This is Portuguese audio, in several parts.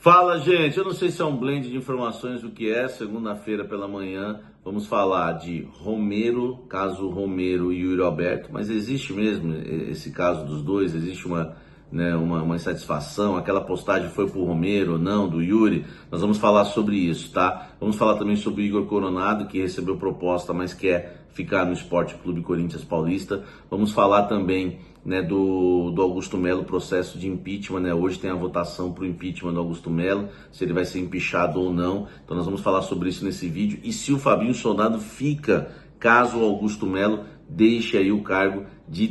Fala, gente, eu não sei se é um blend de informações do que é, segunda-feira pela manhã, vamos falar de Romero, caso Romero e Yuri Alberto, mas existe mesmo esse caso dos dois, existe uma insatisfação, aquela postagem foi pro Romero ou não, do Yuri, nós vamos falar sobre isso, tá? Vamos falar também sobre o Igor Coronado, que recebeu proposta, mas quer ficar no Esporte Clube Corinthians Paulista, vamos falar também do Augusto Melo, processo de impeachment, hoje tem a votação para o impeachment do Augusto Melo, se ele vai ser impeachado ou não, então nós vamos falar sobre isso nesse vídeo, e se o Fabinho Soldado fica, caso o Augusto Melo deixe aí o cargo de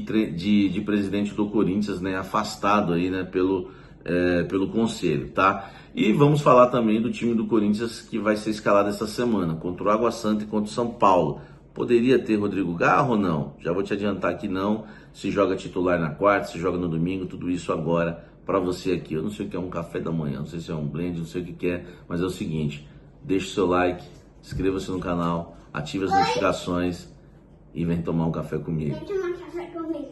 presidente do Corinthians, afastado aí, pelo conselho, tá? E vamos falar também do time do Corinthians que vai ser escalado essa semana, contra o Água Santa e contra o São Paulo. Poderia ter Rodrigo Garro ou não? Já vou te adiantar que não. Se joga titular na quarta, se joga no domingo, tudo isso agora para você aqui. Eu não sei o que é um café da manhã, não sei se é um blend, não sei o que é, mas é o seguinte, deixe seu like, inscreva-se no canal, ative as notificações e vem tomar um café comigo. Vem tomar um café comigo.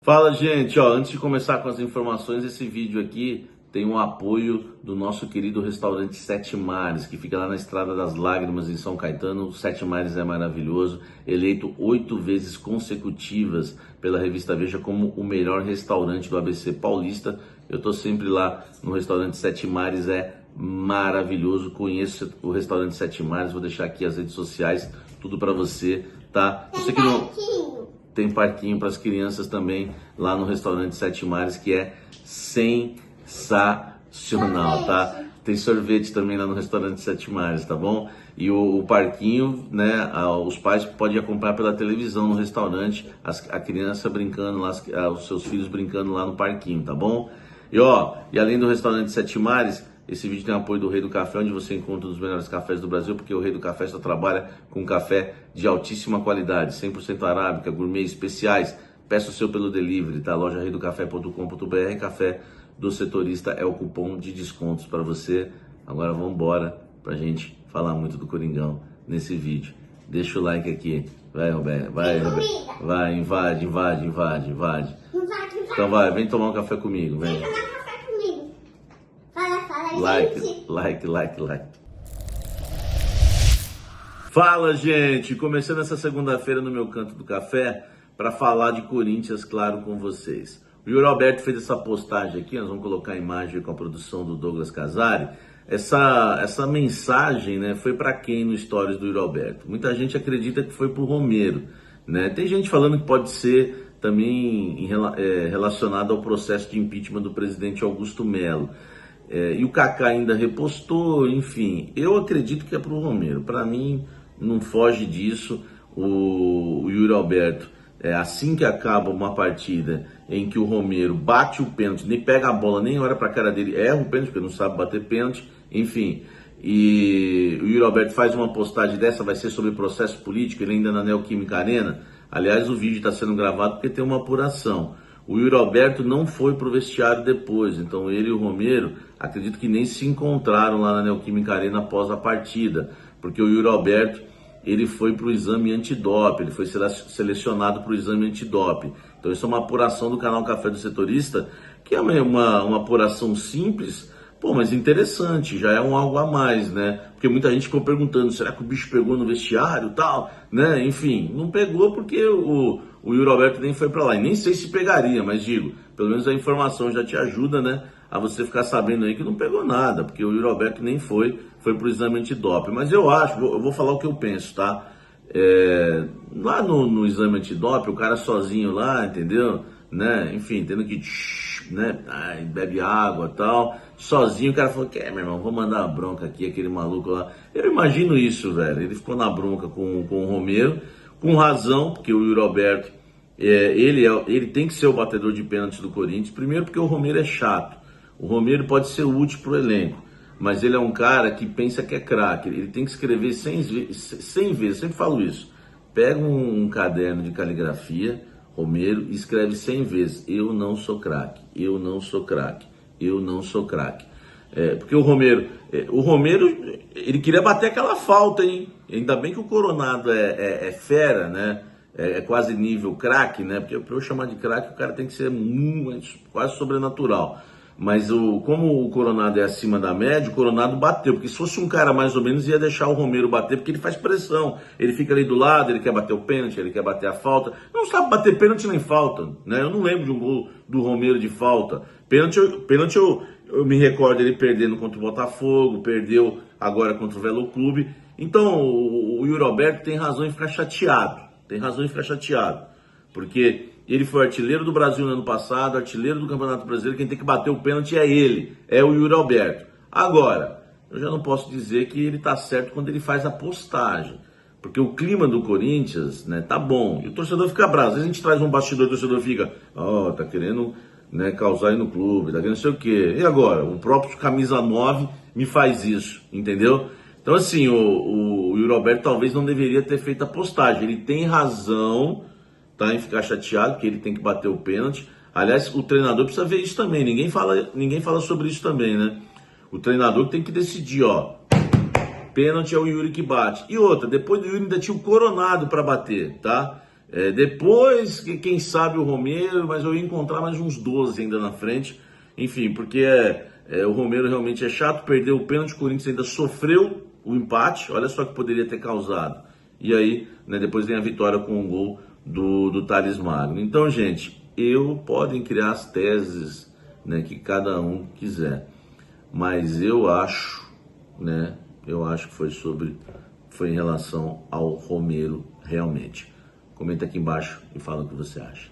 Fala, gente, antes de começar com as informações, esse vídeo aqui tem um apoio do nosso querido restaurante Sete Mares, que fica lá na Estrada das Lágrimas, em São Caetano. O Sete Mares é maravilhoso, eleito 8 vezes consecutivas pela revista Veja como o melhor restaurante do ABC Paulista. Eu tô sempre lá no restaurante Sete Mares, é maravilhoso. Conheço o restaurante Sete Mares, vou deixar aqui as redes sociais, tudo para você, tá? Você que não... Tem parquinho para as crianças também lá no restaurante Sete Mares, que é sensacional, tá? Tem sorvete também lá no restaurante Sete Mares, tá bom? E o parquinho, os pais podem acompanhar pela televisão no restaurante, a criança brincando lá, os seus filhos brincando lá no parquinho, tá bom? E além do restaurante Sete Mares, esse vídeo tem o apoio do Rei do Café, onde você encontra um dos melhores cafés do Brasil, porque o Rei do Café só trabalha com café de altíssima qualidade, 100% arábica, gourmet, especiais. Peça o seu pelo delivery, tá? Loja reidocafé.com.br, café do setorista é o cupom de descontos para você. Agora vamos embora pra gente falar muito do Coringão nesse vídeo. Deixa o like aqui. Vai, Roberto. Vai, Roberto. Vai, invade. Então vai, vem tomar um café comigo, vem. Like. Fala, gente! Começando essa segunda-feira no meu canto do café para falar de Corinthians, claro, com vocês. O Yuri Alberto fez essa postagem aqui, nós vamos colocar a imagem com a produção do Douglas Casari. Essa mensagem, foi para quem no stories do Yuri Alberto? Muita gente acredita que foi pro Romero, Tem gente falando que pode ser também relacionado ao processo de impeachment do presidente Augusto Melo. E o Kaká ainda repostou, enfim, eu acredito que é pro Romero. Para mim, não foge disso. O Yuri Alberto, assim que acaba uma partida em que o Romero bate o pênalti, nem pega a bola, nem olha pra cara dele, erra o pênalti, porque não sabe bater pênalti, enfim. E o Yuri Alberto faz uma postagem dessa, vai ser sobre processo político, ele ainda na Neoquímica Arena. Aliás, o vídeo está sendo gravado porque tem uma apuração. O Yuri Alberto não foi pro vestiário depois, então ele e o Romero, acredito que nem se encontraram lá na Neoquímica Arena após a partida, porque o Yuri Alberto, ele foi pro exame antidoping, ele foi selecionado pro exame antidoping. Então isso é uma apuração do canal Café do Setorista, que é uma apuração simples, mas interessante, já é algo a mais, Porque muita gente ficou perguntando, será que o bicho pegou no vestiário e tal, Enfim, não pegou porque o Yuri Alberto nem foi pra lá, e nem sei se pegaria, mas digo, pelo menos a informação já te ajuda, a você ficar sabendo aí que não pegou nada, porque o Yuri Alberto nem foi pro exame antidoping. Mas eu vou falar o que eu penso, tá? Lá no exame antidoping, o cara sozinho lá, entendeu? Enfim, tendo que, bebe água e tal, sozinho, o cara falou, meu irmão, vou mandar uma bronca aqui, aquele maluco lá. Eu imagino isso, velho, ele ficou na bronca com o Romero, com razão, porque o Yuri Alberto, ele tem que ser o batedor de pênaltis do Corinthians, primeiro porque o Romero é chato. O Romero pode ser útil pro elenco, mas ele é um cara que pensa que é craque, ele tem que escrever 100 vezes, sempre falo isso. Pega um caderno de caligrafia, Romero, e escreve 100 vezes, eu não sou craque, eu não sou craque, eu não sou craque. Porque o Romero, ele queria bater aquela falta, hein? Ainda bem que o Coronado é fera, né? É quase nível craque, né? Porque para eu chamar de craque, o cara tem que ser quase sobrenatural. Mas como o Coronado é acima da média, o Coronado bateu. Porque se fosse um cara mais ou menos, ia deixar o Romero bater, porque ele faz pressão. Ele fica ali do lado, ele quer bater o pênalti, ele quer bater a falta. Não sabe bater pênalti nem falta, né? Eu não lembro de um gol do Romero de falta. Pênalti eu me recordo ele perdendo contra o Botafogo, perdeu agora contra o Velo Clube. Então o Yuri Alberto tem razão em ficar chateado. Tem razão em ficar chateado. Porque ele foi artilheiro do Brasil no ano passado, artilheiro do Campeonato Brasileiro. Quem tem que bater o pênalti é ele, é o Yuri Alberto. Agora, eu já não posso dizer que ele tá certo quando ele faz a postagem. Porque o clima do Corinthians, né, tá bom. E o torcedor fica bravo. Às vezes a gente traz um bastidor, o torcedor fica, tá querendo, né, causar aí no clube, tá querendo não sei o quê. E agora? O próprio camisa 9 me faz isso, entendeu? Então assim, o Yuri Alberto talvez não deveria ter feito a postagem. Ele tem razão, tá, em ficar chateado, que ele tem que bater o pênalti. Aliás, o treinador precisa ver isso também. Ninguém fala sobre isso também, né? O treinador tem que decidir, pênalti é o Yuri que bate. E outra, depois do Yuri ainda tinha o Coronado para bater, tá? Depois, quem sabe o Romero, mas eu ia encontrar mais uns 12 ainda na frente. Enfim, porque o Romero realmente é chato, perdeu o pênalti, o Corinthians ainda sofreu o empate, olha só que poderia ter causado. E aí, né, depois vem a vitória com o gol do Thales Magno. Então, gente, podem criar as teses, né, que cada um quiser. Mas eu acho, né, que foi em relação ao Romero realmente. Comenta aqui embaixo e fala o que você acha.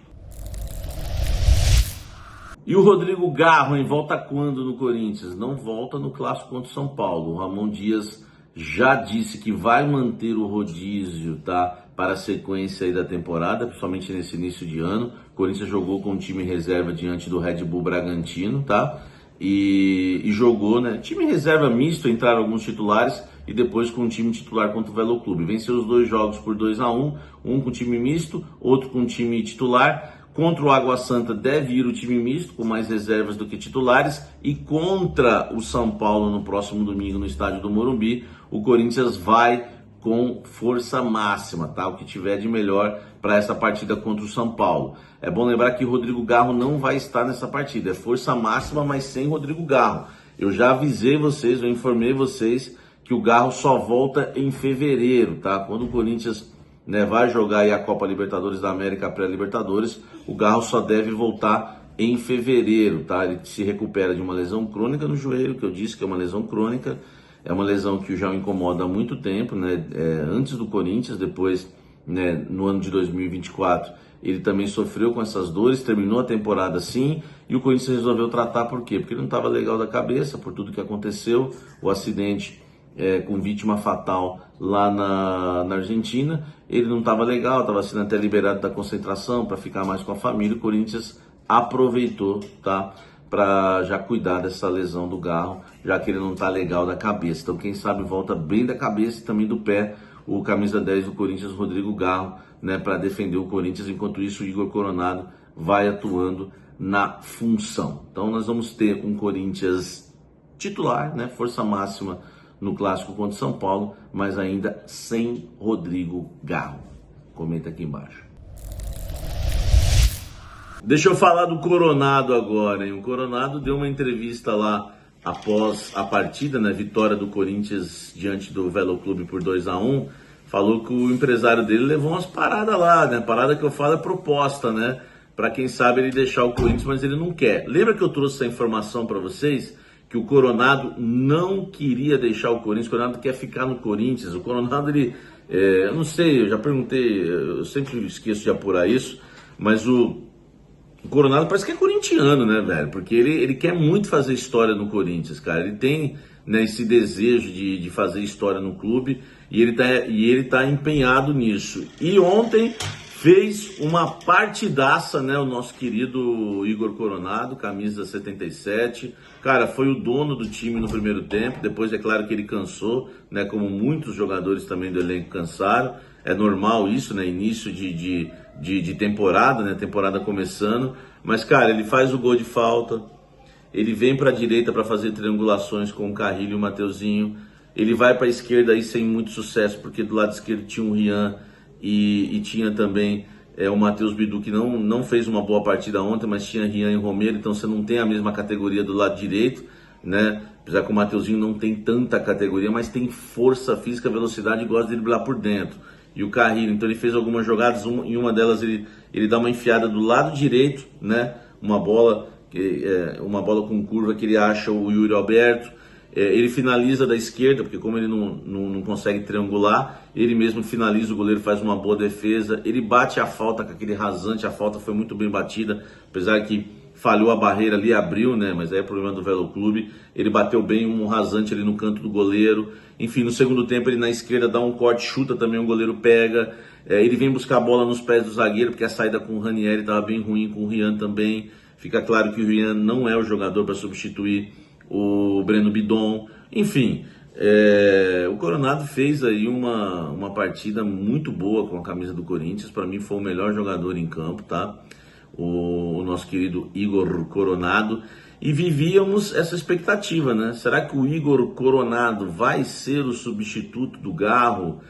E o Rodrigo Garro, hein, volta quando no Corinthians? Não volta no clássico contra o São Paulo. O Ramon Dias já disse que vai manter o rodízio, tá, para a sequência aí da temporada, principalmente nesse início de ano. O Corinthians jogou com o time reserva diante do Red Bull Bragantino, tá? E jogou, né? Time reserva misto, entraram alguns titulares e depois com o time titular contra o Velo Clube. Venceu os dois jogos por 2-1, um com time misto, outro com time titular. Contra o Água Santa deve ir o time misto, com mais reservas do que titulares. E contra o São Paulo no próximo domingo no estádio do Morumbi, o Corinthians vai com força máxima, tá? O que tiver de melhor para essa partida contra o São Paulo. É bom lembrar que o Rodrigo Garro não vai estar nessa partida. É força máxima, mas sem Rodrigo Garro. Eu já avisei vocês, eu informei vocês que o Garro só volta em fevereiro, tá? Quando o Corinthians, né, vai jogar aí a Copa Libertadores da América, a pré-Libertadores, o Garro só deve voltar em fevereiro, tá? Ele se recupera de uma lesão crônica no joelho, que eu disse que é uma lesão crônica. É uma lesão que já o incomoda há muito tempo, né? Antes do Corinthians, depois, né, no ano de 2024, ele também sofreu com essas dores, terminou a temporada assim, e o Corinthians resolveu tratar por quê? Porque ele não estava legal da cabeça, por tudo que aconteceu, o acidente com vítima fatal lá na Argentina, ele não estava legal, estava sendo até liberado da concentração para ficar mais com a família. O Corinthians aproveitou, tá, para já cuidar dessa lesão do Garro, já que ele não tá legal da cabeça. Então, quem sabe volta bem da cabeça e também do pé o camisa 10 do Corinthians, Rodrigo Garro, né, para defender o Corinthians. Enquanto isso, o Igor Coronado vai atuando na função. Então, nós vamos ter um Corinthians titular, né, força máxima no clássico contra o São Paulo, mas ainda sem Rodrigo Garro. Comenta aqui embaixo. Deixa eu falar do Coronado agora, hein? O Coronado deu uma entrevista lá após a partida, né? Vitória do Corinthians diante do Velo Clube por 2-1. Falou que o empresário dele levou umas paradas lá, né? Parada que eu falo é proposta, né? Para quem sabe ele deixar o Corinthians, mas ele não quer. Lembra que eu trouxe essa informação para vocês? Que o Coronado não queria deixar o Corinthians, o Coronado quer ficar no Corinthians. O Coronado, eu não sei, eu já perguntei, eu sempre esqueço de apurar isso, mas o Coronado parece que é corintiano, né, velho? Porque ele quer muito fazer história no Corinthians, cara. Ele tem, né, esse desejo de fazer história no clube e ele tá empenhado nisso. E ontem fez uma partidaça, né, o nosso querido Igor Coronado, camisa 77. Cara, foi o dono do time no primeiro tempo. Depois é claro que ele cansou, né, como muitos jogadores também do elenco cansaram. É normal isso, né, início de temporada, né, temporada começando. Mas, cara, ele faz o gol de falta, ele vem para a direita para fazer triangulações com o Carrilho e o Mateuzinho, ele vai para a esquerda aí sem muito sucesso, porque do lado esquerdo tinha o Rian e tinha também o Matheus Bidu, que não fez uma boa partida ontem, mas tinha Rian e Romero, então você não tem a mesma categoria do lado direito, né? Apesar que o Mateuzinho não tem tanta categoria, mas tem força física, velocidade e gosta de driblar por dentro. E o Carrilho, então ele fez algumas jogadas, em uma delas ele dá uma enfiada do lado direito, né? Uma bola com curva que ele acha o Yuri Alberto. Ele finaliza da esquerda, porque como ele não consegue triangular, ele mesmo finaliza, o goleiro faz uma boa defesa, ele bate a falta com aquele rasante, a falta foi muito bem batida, apesar que falhou a barreira ali, abriu, né? Mas aí é problema do Velo Clube. Ele bateu bem um rasante ali no canto do goleiro. Enfim, no segundo tempo ele na esquerda dá um corte, chuta também, o goleiro pega. Ele vem buscar a bola nos pés do zagueiro, porque a saída com o Ranieri estava bem ruim, com o Rian também. Fica claro que o Rian não é o jogador para substituir o Breno Bidon. Enfim, o Coronado fez aí uma partida muito boa com a camisa do Corinthians. Para mim foi o melhor jogador em campo, tá? O nosso querido Igor Coronado, e vivíamos essa expectativa, né? Será que o Igor Coronado vai ser o substituto do Garro?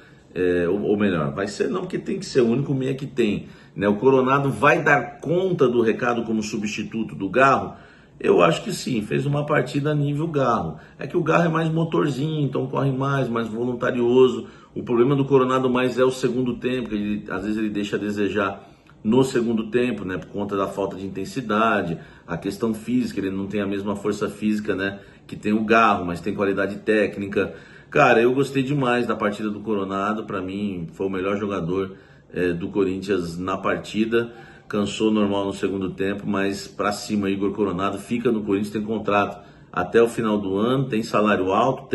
Ou melhor, vai ser não, porque tem que ser o único meia que tem, né? O Coronado vai dar conta do recado como substituto do Garro? Eu acho que sim, fez uma partida a nível Garro. É que o Garro é mais motorzinho, então corre mais voluntarioso. O problema do Coronado mais é o segundo tempo, que às vezes ele deixa a desejar no segundo tempo, né, por conta da falta de intensidade, a questão física, ele não tem a mesma força física, né, que tem o Garro, mas tem qualidade técnica. Cara, eu gostei demais da partida do Coronado, para mim foi o melhor jogador do Corinthians na partida. Cansou normal no segundo tempo, mas para cima, Igor Coronado fica no Corinthians, tem contrato até o final do ano, tem salário alto,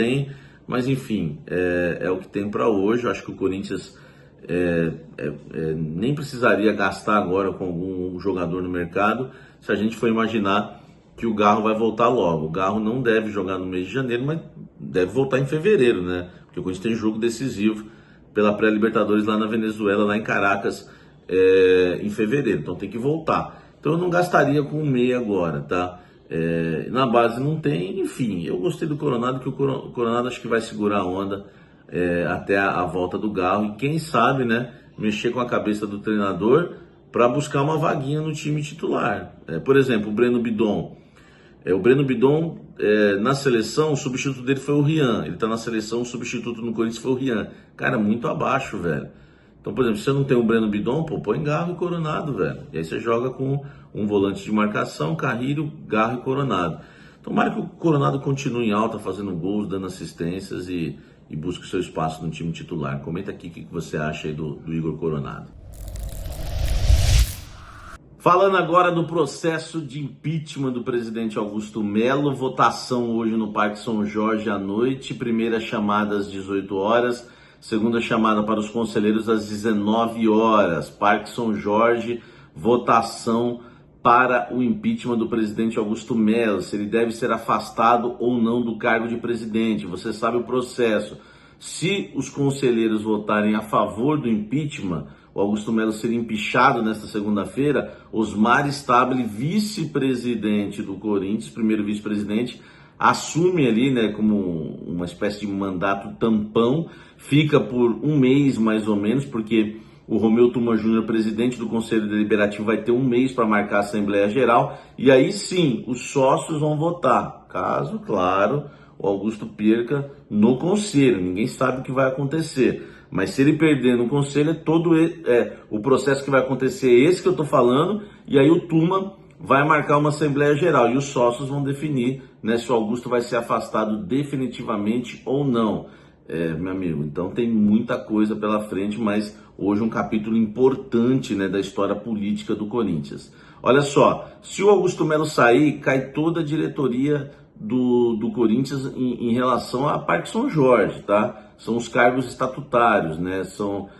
mas enfim, é o que tem para hoje. Eu acho que o Corinthians nem precisaria gastar agora com algum jogador no mercado, se a gente for imaginar que o Garro vai voltar logo. O Garro não deve jogar no mês de janeiro, mas deve voltar em fevereiro, né? Porque o Corinthians tem jogo decisivo pela pré-Libertadores lá na Venezuela, lá em Caracas, em fevereiro, então tem que voltar. Então eu não gastaria com o meia agora, tá? Na base não tem, enfim, eu gostei do Coronado, que o Coronado acho que vai segurar a onda até a volta do Garro, e quem sabe, né, mexer com a cabeça do treinador para buscar uma vaguinha no time titular. Por exemplo, o Breno Bidon. O Breno Bidon, na seleção, o substituto dele foi o Rian. Ele tá na seleção, o substituto no Corinthians foi o Rian. Cara, muito abaixo, velho. Então, por exemplo, se você não tem o Breno Bidon, pô, põe Garro e Coronado, velho. E aí você joga com um volante de marcação, Carrilho, Garro e Coronado. Tomara que o Coronado continue em alta, fazendo gols, dando assistências e busque o seu espaço no time titular. Comenta aqui o que você acha aí do Igor Coronado. Falando agora do processo de impeachment do presidente Augusto Melo, votação hoje no Parque São Jorge à noite, primeira chamada às 18 horas, segunda chamada para os conselheiros às 19 horas. Parque São Jorge, votação para o impeachment do presidente Augusto Melo, se ele deve ser afastado ou não do cargo de presidente. Você sabe o processo. Se os conselheiros votarem a favor do impeachment, o Augusto Melo seria empichado nesta segunda-feira. Osmar Stabile, vice-presidente do Corinthians, primeiro vice-presidente, assume ali, né, como uma espécie de mandato tampão, fica por um mês mais ou menos, porque o Romeu Tuma Júnior, presidente do Conselho Deliberativo, vai ter um mês para marcar a Assembleia Geral, e aí sim, os sócios vão votar, caso, claro, o Augusto perca no Conselho. Ninguém sabe o que vai acontecer, mas se ele perder no Conselho, o processo que vai acontecer é esse que eu estou falando, e aí o Tuma vai marcar uma Assembleia Geral, e os sócios vão definir, né, se o Augusto vai ser afastado definitivamente ou não. Meu amigo, então tem muita coisa pela frente, mas hoje um capítulo importante, né, da história política do Corinthians. Olha só, se o Augusto Melo sair, cai toda a diretoria do Corinthians em relação a Parque São Jorge, tá? São os cargos estatutários, né? São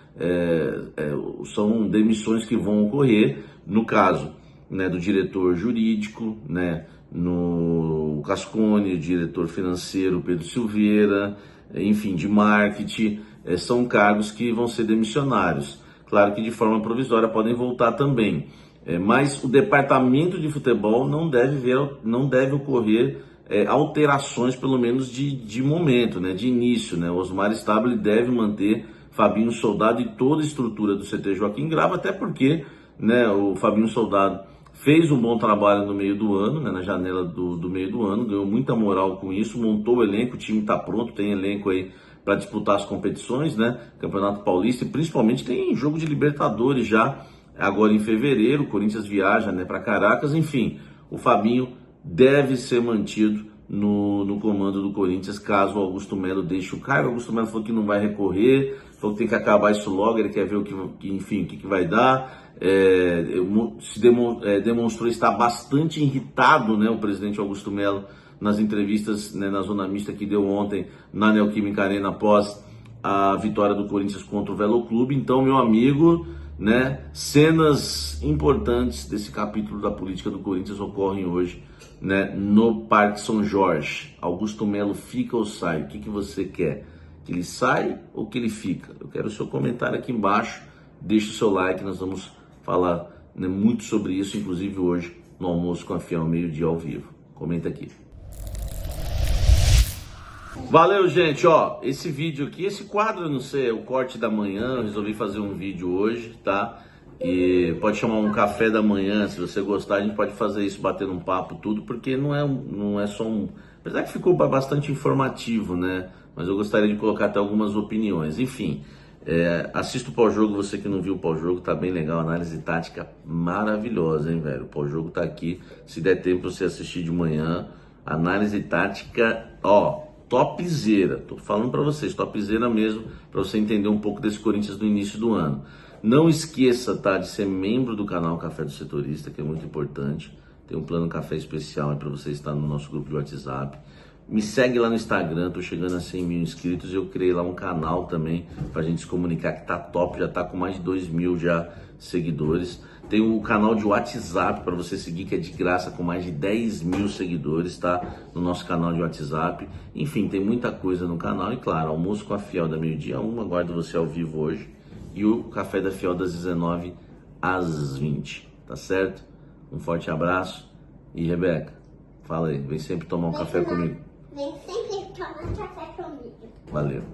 demissões que vão ocorrer, no caso, né, do diretor jurídico, né, no Cascone, o diretor financeiro Pedro Silveira, enfim, de marketing, são cargos que vão ser demissionários. Claro que de forma provisória podem voltar também. Mas o departamento de futebol não deve ocorrer alterações, pelo menos de momento, né, de início, né? O Osmar Stabile deve manter Fabinho Soldado e toda a estrutura do CT Joaquim Grava, até porque, né, o Fabinho Soldado fez um bom trabalho no meio do ano, né, na janela do meio do ano, ganhou muita moral com isso, montou o elenco, o time está pronto, tem elenco aí para disputar as competições, né, Campeonato Paulista, e principalmente tem jogo de Libertadores já, agora em fevereiro. O Corinthians viaja, né, para Caracas. Enfim, o Fabinho deve ser mantido no comando do Corinthians, caso o Augusto Melo deixe o cargo. O Augusto Melo falou que não vai recorrer, falou que tem que acabar isso logo, ele quer ver o que vai dar. Demonstrou estar bastante irritado, né, o presidente Augusto Melo, nas entrevistas, né, na zona mista que deu ontem na Neoquímica Arena após a vitória do Corinthians contra o Velo Clube. Então, meu amigo, né, cenas importantes desse capítulo da política do Corinthians ocorrem hoje, né, no Parque São Jorge. Augusto Melo fica ou sai? O que você quer? Que ele sai ou que ele fica? Eu quero o seu comentário aqui embaixo. Deixe o seu like, nós vamos falar, né, muito sobre isso, inclusive hoje no Almoço com a Fiel, meio-dia ao vivo. Comenta aqui. Valeu, gente, ó, esse vídeo aqui, esse quadro, eu não sei, é o corte da manhã, eu resolvi fazer um vídeo hoje, tá? E pode chamar um café da manhã, se você gostar, a gente pode fazer isso, bater um papo, tudo, porque não é só um... Apesar que ficou bastante informativo, né? Mas eu gostaria de colocar até algumas opiniões. Enfim, assista o pós-jogo, você que não viu o pós-jogo, tá bem legal, análise tática maravilhosa, hein, velho? O pós-jogo tá aqui, se der tempo você assistir de manhã, análise tática, ó... topzera, tô falando para vocês, topzera mesmo, para você entender um pouco desse Corinthians do início do ano. Não esqueça, tá, de ser membro do canal Café do Setorista, que é muito importante. Tem um plano café especial para você estar no nosso grupo de WhatsApp. Me segue lá no Instagram, tô chegando a 100 mil inscritos e eu criei lá um canal também pra gente se comunicar, que tá top, já tá com mais de 2 mil já seguidores. Tem o canal de WhatsApp para você seguir, que é de graça, com mais de 10 mil seguidores, tá? No nosso canal de WhatsApp. Enfim, tem muita coisa no canal. E claro, Almoço com a Fiel da meio-dia 1, aguardo você ao vivo hoje. E o Café da Fiel das 19 às 20, tá certo? Um forte abraço. E Rebeca, fala aí, vem sempre tomar um café comigo. Vem sempre tomar café comigo. Valeu.